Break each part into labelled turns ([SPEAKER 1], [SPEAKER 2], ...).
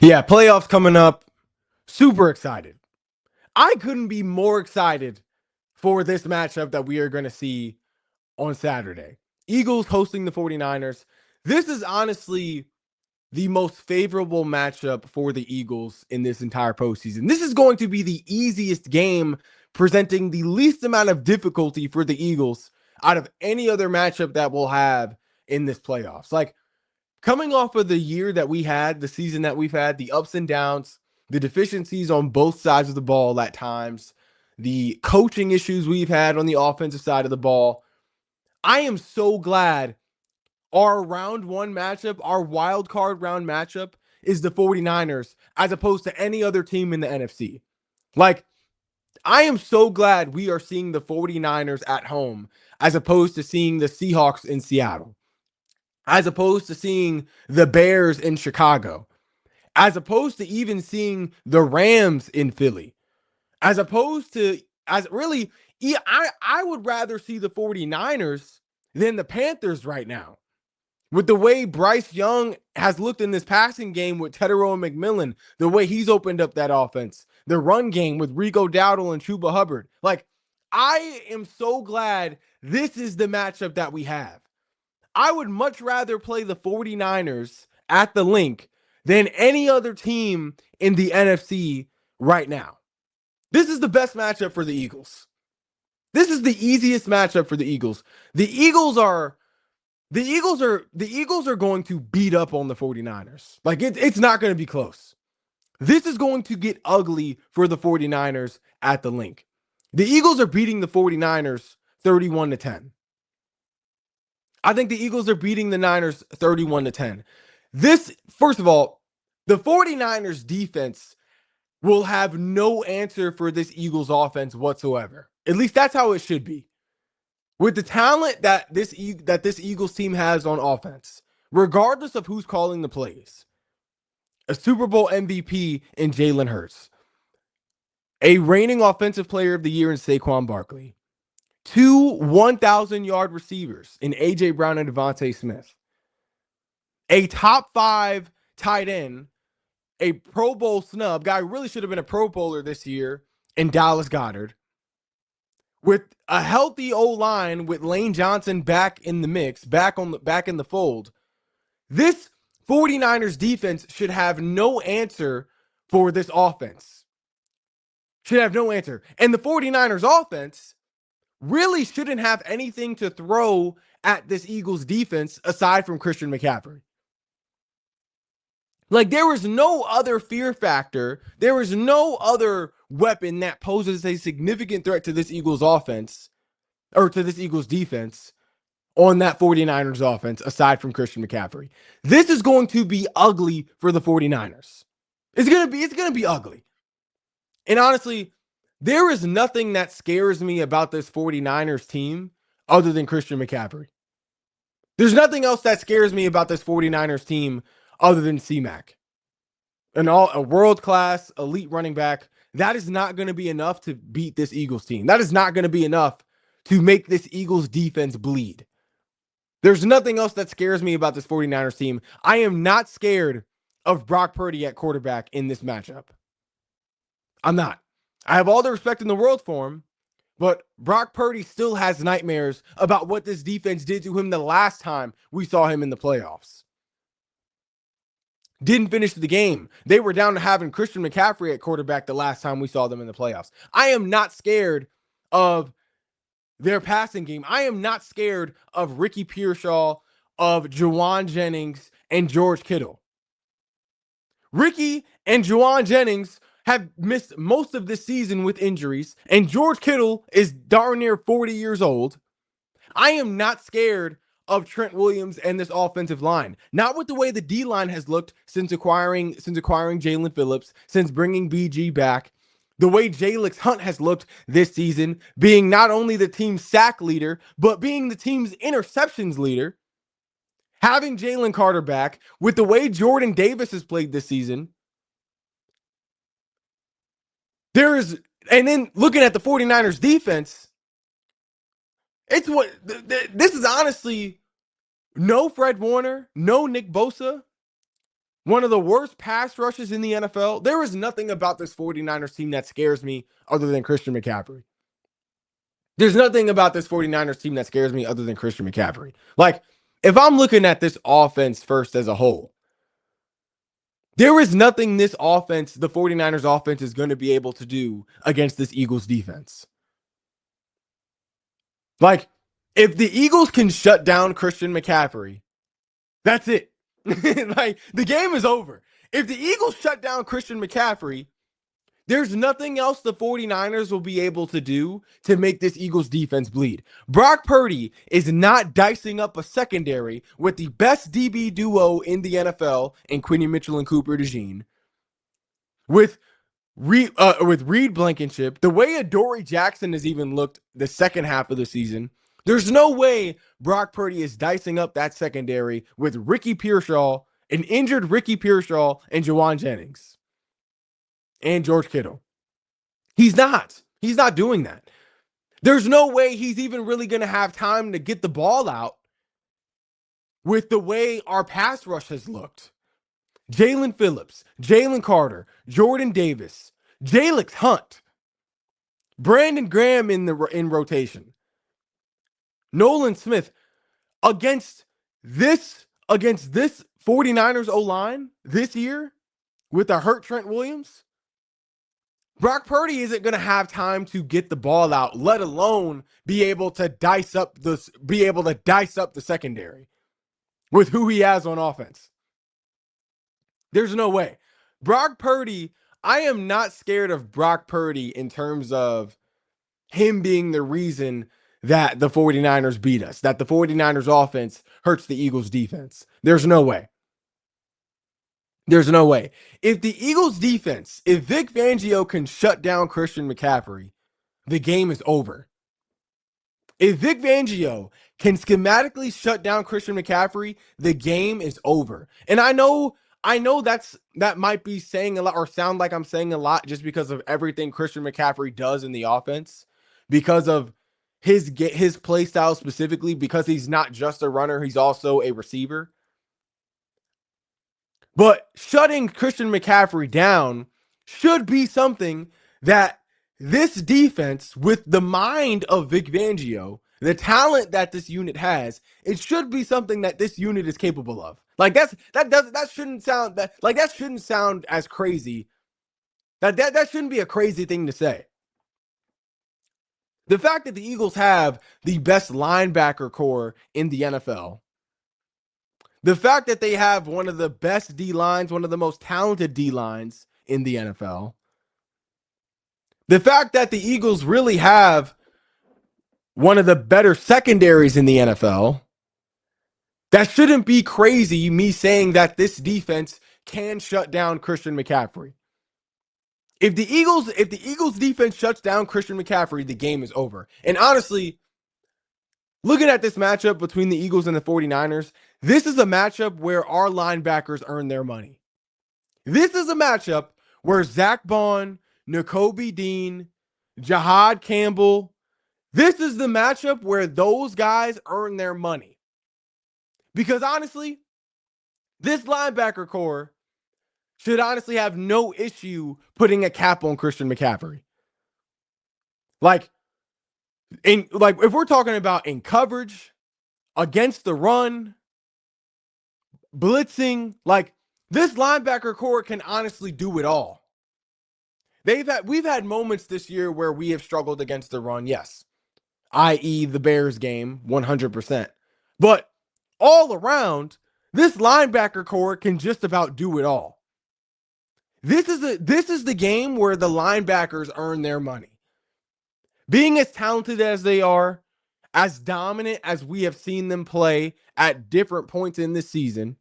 [SPEAKER 1] Yeah, playoffs coming up. Super excited. I couldn't be more excited for this matchup that we are going to see on Saturday. Eagles hosting the 49ers. This is honestly the most favorable matchup for the Eagles in this entire postseason. This is going to be the easiest game, presenting the least amount of difficulty for the Eagles out of any other matchup that we'll have in this playoffs. Like, coming off of the year that we had, the season that we've had, the ups and downs, the deficiencies on both sides of the ball at times, the coaching issues we've had on the offensive side of the ball, I am so glad our round one matchup, our wild card round matchup, is the 49ers as opposed to any other team in the NFC. Like, I am so glad we are seeing the 49ers at home as opposed to seeing the Seahawks in Seattle, as opposed to seeing the Bears in Chicago, as opposed to even seeing the Rams in Philly, as opposed to, as really, I would rather see the 49ers than the Panthers right now. With the way Bryce Young has looked in this passing game with Tedero and McMillan, the way he's opened up that offense, the run game with Rico Dowdle and Chuba Hubbard. Like, I am so glad this is the matchup that we have. I would much rather play the 49ers at the link than any other team in the NFC right now. This is the best matchup for the Eagles. This is the easiest matchup for the Eagles. The Eagles are going to beat up on the 49ers. Like, it's not going to be close. This is going to get ugly for the 49ers at the link. The Eagles are beating the 49ers 31-10. I think the Eagles are beating the Niners 31-10. This, first of all, the 49ers defense will have no answer for this Eagles offense whatsoever. At least that's how it should be. With the talent that this Eagles team has on offense, regardless of who's calling the plays, a Super Bowl MVP in Jalen Hurts, a reigning offensive player of the year in Saquon Barkley, 2 1,000-yard receivers in A.J. Brown and Devontae Smith, a top 5 tight end, a Pro Bowl snub, guy who really should have been a Pro Bowler this year, in Dallas Goedert, with a healthy O-line with Lane Johnson back in the mix, back in the fold. This 49ers defense should have no answer for this offense. Should have no answer. And the 49ers offense really shouldn't have anything to throw at this Eagles defense aside from Christian McCaffrey. Like, there was no other fear factor. There was no other weapon that poses a significant threat to this Eagles offense or to this Eagles defense on that 49ers offense aside from Christian McCaffrey. This is going to be ugly for the 49ers. It's going to be ugly. And honestly, there is nothing that scares me about this 49ers team other than Christian McCaffrey. There's nothing else that scares me about this 49ers team other than C-Mac. A world-class elite running back. That is not going to be enough to beat this Eagles team. That is not going to be enough to make this Eagles defense bleed. There's nothing else that scares me about this 49ers team. I am not scared of Brock Purdy at quarterback in this matchup. I'm not. I have all the respect in the world for him, but Brock Purdy still has nightmares about what this defense did to him the last time we saw him in the playoffs. Didn't finish the game. They were down to having Christian McCaffrey at quarterback the last time we saw them in the playoffs. I am not scared of their passing game. I am not scared of Ricky Pearsall, of Juwan Jennings, and George Kittle. Ricky and Juwan Jennings have missed most of this season with injuries, and George Kittle is darn near 40 years old. I am not scared of Trent Williams and this offensive line. Not with the way the D-line has looked since acquiring Jalen Phillips, since bringing BG back. The way Jalix Hunt has looked this season, being not only the team's sack leader, but being the team's interceptions leader. Having Jalen Carter back, with the way Jordan Davis has played this season. And then looking at the 49ers defense, this is honestly no Fred Warner, no Nick Bosa, one of the worst pass rushes in the NFL. There is nothing about this 49ers team that scares me other than Christian McCaffrey. There's nothing about this 49ers team that scares me other than Christian McCaffrey. Like, if I'm looking at this offense first as a whole, there is nothing this offense, the 49ers offense, is going to be able to do against this Eagles defense. Like, if the Eagles can shut down Christian McCaffrey, that's it. Like, the game is over. If the Eagles shut down Christian McCaffrey, there's nothing else the 49ers will be able to do to make this Eagles defense bleed. Brock Purdy is not dicing up a secondary with the best DB duo in the NFL in Quinny Mitchell and Cooper DeJean. With Reed Blankenship, the way Adoree Jackson has even looked the second half of the season, there's no way Brock Purdy is dicing up that secondary with Ricky Pearsall, an injured Ricky Pearsall, and Jawan Jennings and George Kittle. He's not. He's not doing that. There's no way he's even really going to have time to get the ball out with the way our pass rush has looked. Jalen Phillips, Jalen Carter, Jordan Davis, Jalix Hunt, Brandon Graham in rotation, Nolan Smith against this 49ers O-line this year with a hurt Trent Williams. Brock Purdy isn't going to have time to get the ball out, let alone be able to dice up the secondary with who he has on offense. There's no way. Brock Purdy, I am not scared of Brock Purdy in terms of him being the reason that the 49ers beat us, that the 49ers offense hurts the Eagles defense. There's no way. There's no way. If the Eagles defense, if Vic Fangio can shut down Christian McCaffrey, the game is over. If Vic Fangio can schematically shut down Christian McCaffrey, the game is over. And I know that might be saying a lot or sound like I'm saying a lot just because of everything Christian McCaffrey does in the offense, because of his play style specifically, because he's not just a runner, he's also a receiver. But shutting Christian McCaffrey down should be something that this defense, with the mind of Vic Fangio, the talent that this unit has, it should be something that this unit is capable of. Like that shouldn't sound as crazy. That shouldn't be a crazy thing to say. The fact that the Eagles have the best linebacker core in the NFL, the fact that they have one of the best D lines, one of the most talented D lines in the NFL, the fact that the Eagles really have one of the better secondaries in the NFL, that shouldn't be crazy, me saying that this defense can shut down Christian McCaffrey. If the Eagles defense shuts down Christian McCaffrey, the game is over. And honestly, looking at this matchup between the Eagles and the 49ers, this is a matchup where our linebackers earn their money. This is a matchup where Zach Bond, Nakobe Dean, Jahad Campbell, this is the matchup where those guys earn their money. Because honestly, this linebacker core should honestly have no issue putting a cap on Christian McCaffrey. Like if we're talking about in coverage, against the run, blitzing, like this linebacker core can honestly do it all. We've had moments this year where we have struggled against the run, yes, i.e. the Bears game, 100%. But all around, this linebacker core can just about do it all. This is the game where the linebackers earn their money. Being as talented as they are, as dominant as we have seen them play at different points in this season,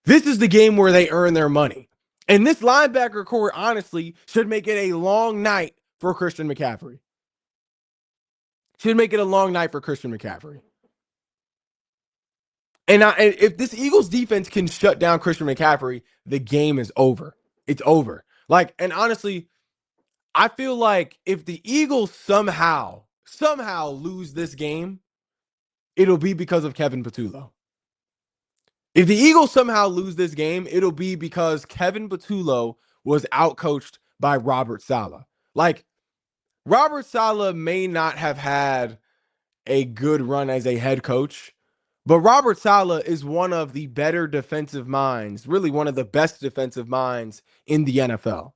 [SPEAKER 1] this is the game where they earn their money. And this linebacker core, honestly, should make it a long night for Christian McCaffrey. Should make it a long night for Christian McCaffrey. And if this Eagles defense can shut down Christian McCaffrey, the game is over. It's over. Like, and honestly, I feel like if the Eagles somehow lose this game, it'll be because of Kevin Patullo. If the Eagles somehow lose this game, it'll be because Kevin Patullo was outcoached by Robert Saleh. Like, Robert Saleh may not have had a good run as a head coach, but Robert Saleh is one of the better defensive minds, really one of the best defensive minds in the NFL.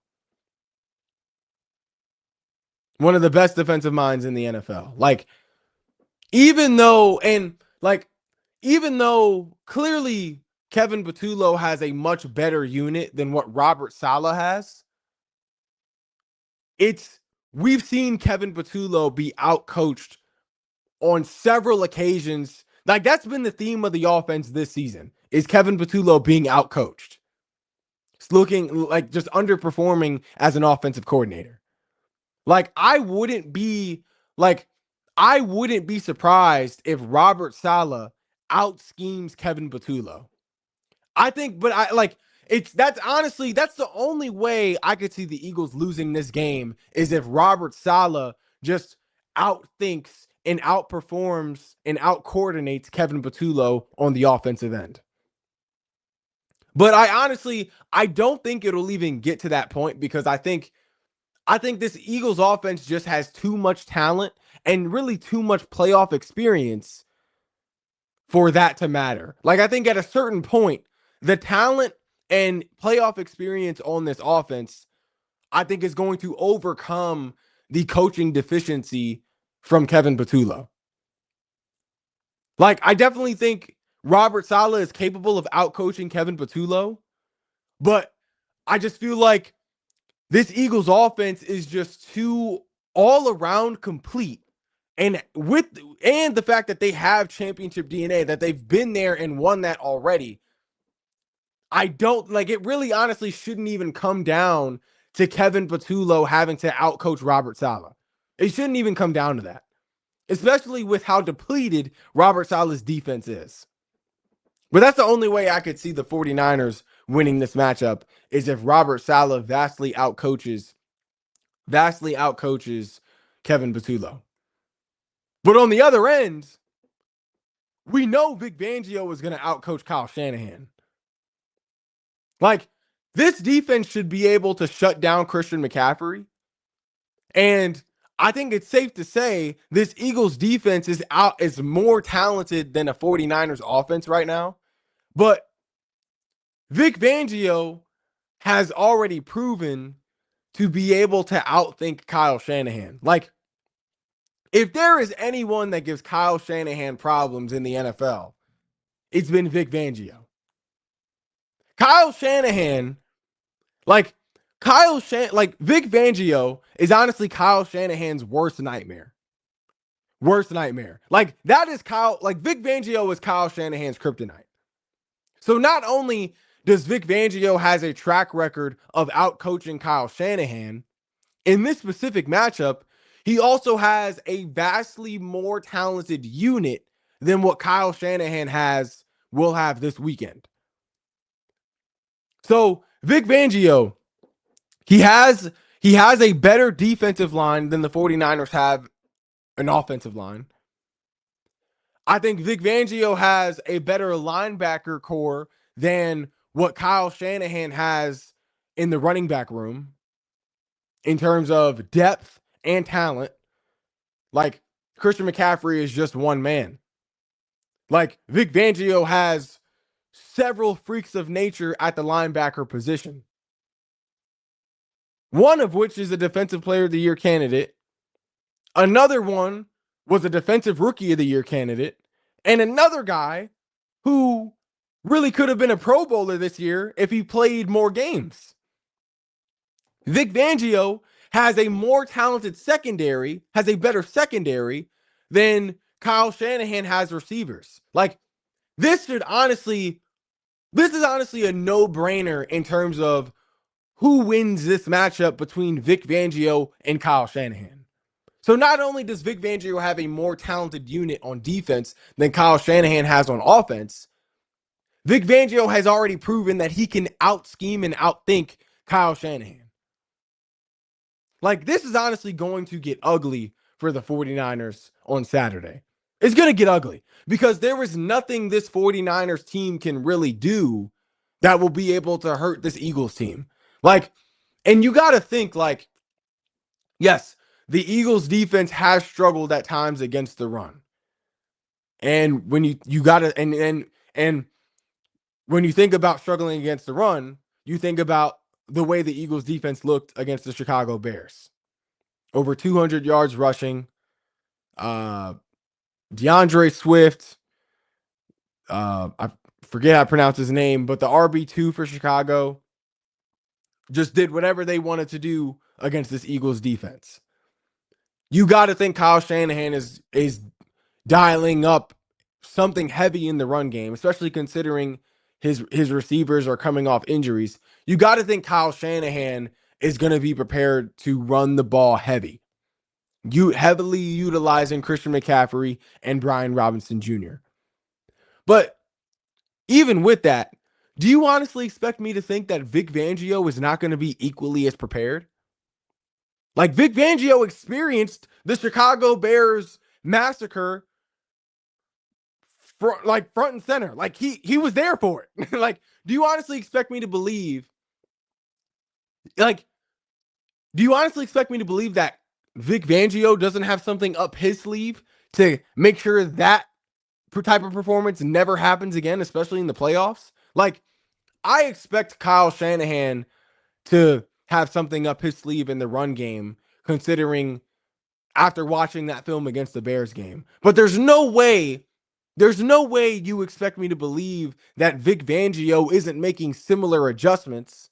[SPEAKER 1] One of the best defensive minds in the NFL. Even though, and like, even though clearly Kevin Patullo has a much better unit than what Robert Saleh has, we've seen Kevin Patullo be outcoached on several occasions. Like, that's been the theme of the offense this season, is Kevin Patullo being outcoached. It's looking like just underperforming as an offensive coordinator. Like, I wouldn't be surprised if Robert Saleh out schemes Kevin Patullo. I think, but that's the only way I could see the Eagles losing this game is if Robert Saleh just outthinks and outperforms and out coordinates Kevin Patullo on the offensive end. But I don't think it'll even get to that point because I think this Eagles offense just has too much talent and really too much playoff experience for that to matter. Like, I think at a certain point, the talent and playoff experience on this offense, I think, is going to overcome the coaching deficiency from Kevin Patullo. Like, I definitely think Robert Saleh is capable of outcoaching Kevin Patullo, but I just feel like this Eagles offense is just too all around complete. And the fact that they have championship DNA, that they've been there and won that already, I don't like it. Really, honestly, shouldn't even come down to Kevin Patullo having to outcoach Robert Saleh. It shouldn't even come down to that, especially with how depleted Robert Saleh's defense is. But that's the only way I could see the 49ers winning this matchup is if Robert Saleh vastly outcoaches Kevin Patullo. But on the other end, we know Vic Fangio is going to outcoach Kyle Shanahan. Like, this defense should be able to shut down Christian McCaffrey. And I think it's safe to say this Eagles defense is more talented than a 49ers offense right now. But Vic Fangio has already proven to be able to outthink Kyle Shanahan. Like, if there is anyone that gives Kyle Shanahan problems in the NFL, it's been Vic Fangio. Kyle Shanahan, Vic Fangio is honestly Kyle Shanahan's worst nightmare. Like, that is Vic Fangio is Kyle Shanahan's kryptonite. So not only does Vic Fangio has a track record of outcoaching Kyle Shanahan, in this specific matchup, he also has a vastly more talented unit than what Kyle Shanahan will have this weekend. So Vic Fangio, he has a better defensive line than the 49ers have an offensive line. I think Vic Fangio has a better linebacker core than what Kyle Shanahan has in the running back room in terms of depth and talent. Like, Christian McCaffrey is just one man. Like, Vic Fangio has several freaks of nature at the linebacker position. One of which is a defensive player of the year candidate. Another one was a defensive rookie of the year candidate. And another guy who really could have been a Pro Bowler this year if he played more games. Vic Fangio has a more talented secondary, has a better secondary than Kyle Shanahan has receivers. Like, this is honestly a no-brainer in terms of who wins this matchup between Vic Fangio and Kyle Shanahan. So not only does Vic Fangio have a more talented unit on defense than Kyle Shanahan has on offense, Vic Fangio has already proven that he can out-scheme and outthink Kyle Shanahan. Like, this is honestly going to get ugly for the 49ers on Saturday. It's going to get ugly because there is nothing this 49ers team can really do that will be able to hurt this Eagles team. Like, and you got to think, like, yes, the Eagles defense has struggled at times against the run. And when you got to and when you think about struggling against the run, you think about the way the Eagles defense looked against the Chicago Bears. Over 200 yards rushing. DeAndre Swift, I forget how to pronounce his name, but the RB2 for Chicago just did whatever they wanted to do against this Eagles defense. You got to think Kyle Shanahan is dialing up something heavy in the run game, especially considering his receivers are coming off injuries. You got to think Kyle Shanahan is going to be prepared to run the ball heavy. You heavily utilizing Christian McCaffrey and Brian Robinson Jr. But even with that, do you honestly expect me to think that Vic Fangio is not going to be equally as prepared? Like, Vic Fangio experienced the Chicago Bears massacre front and center. Like, he was there for it. Like, do you honestly expect me to believe that Vic Fangio doesn't have something up his sleeve to make sure that type of performance never happens again, especially in the playoffs? Like, I expect Kyle Shanahan to have something up his sleeve in the run game, considering after watching that film against the Bears game. But there's no way you expect me to believe that Vic Fangio isn't making similar adjustments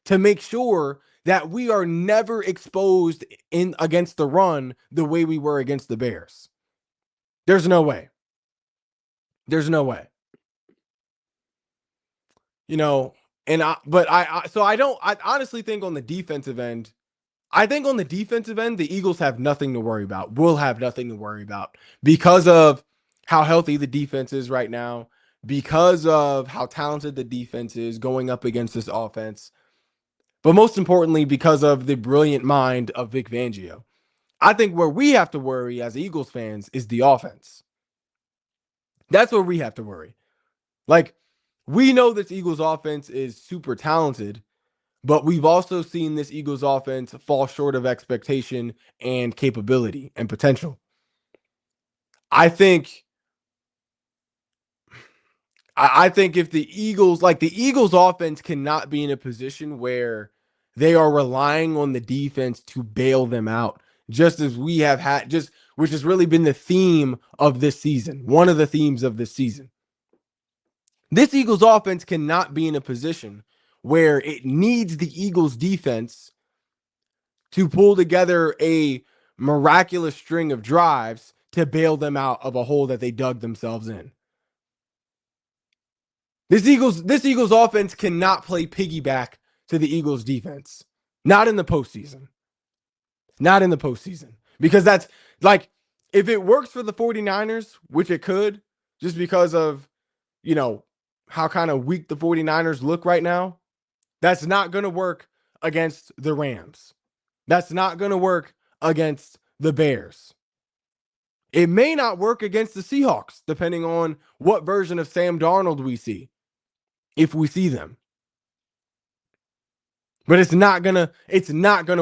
[SPEAKER 1] to make sure that we are never exposed in against the run the way we were against the Bears. There's no way. There's no way. You know, and I honestly think on the defensive end, the Eagles have nothing to worry about. Will have nothing to worry about because of how healthy the defense is right now, because of how talented the defense is going up against this offense, but most importantly, because of the brilliant mind of Vic Fangio. I think where we have to worry as Eagles fans is the offense. That's where we have to worry. Like, we know this Eagles offense is super talented, but we've also seen this Eagles offense fall short of expectation and capability and potential. I think if the Eagles offense cannot be in a position where they are relying on the defense to bail them out, just as we have had, which has really been the theme of this season, one of the themes of this season. This Eagles offense cannot be in a position where it needs the Eagles defense to pull together a miraculous string of drives to bail them out of a hole that they dug themselves in. This Eagles offense cannot play piggyback to the Eagles defense. Not in the postseason. Not in the postseason. Because that's like, if it works for the 49ers, which it could, just because of, how kind of weak the 49ers look right now, that's not going to work against the Rams. That's not going to work against the Bears. It may not work against the Seahawks, depending on what version of Sam Darnold we see, if we see them. But it's not gonna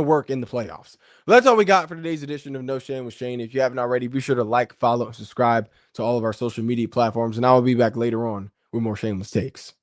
[SPEAKER 1] work in the playoffs. But that's all we got for today's edition of No Shame with Shane. If you haven't already, be sure to like, follow, and subscribe to all of our social media platforms. And I will be back later on with more shameless takes.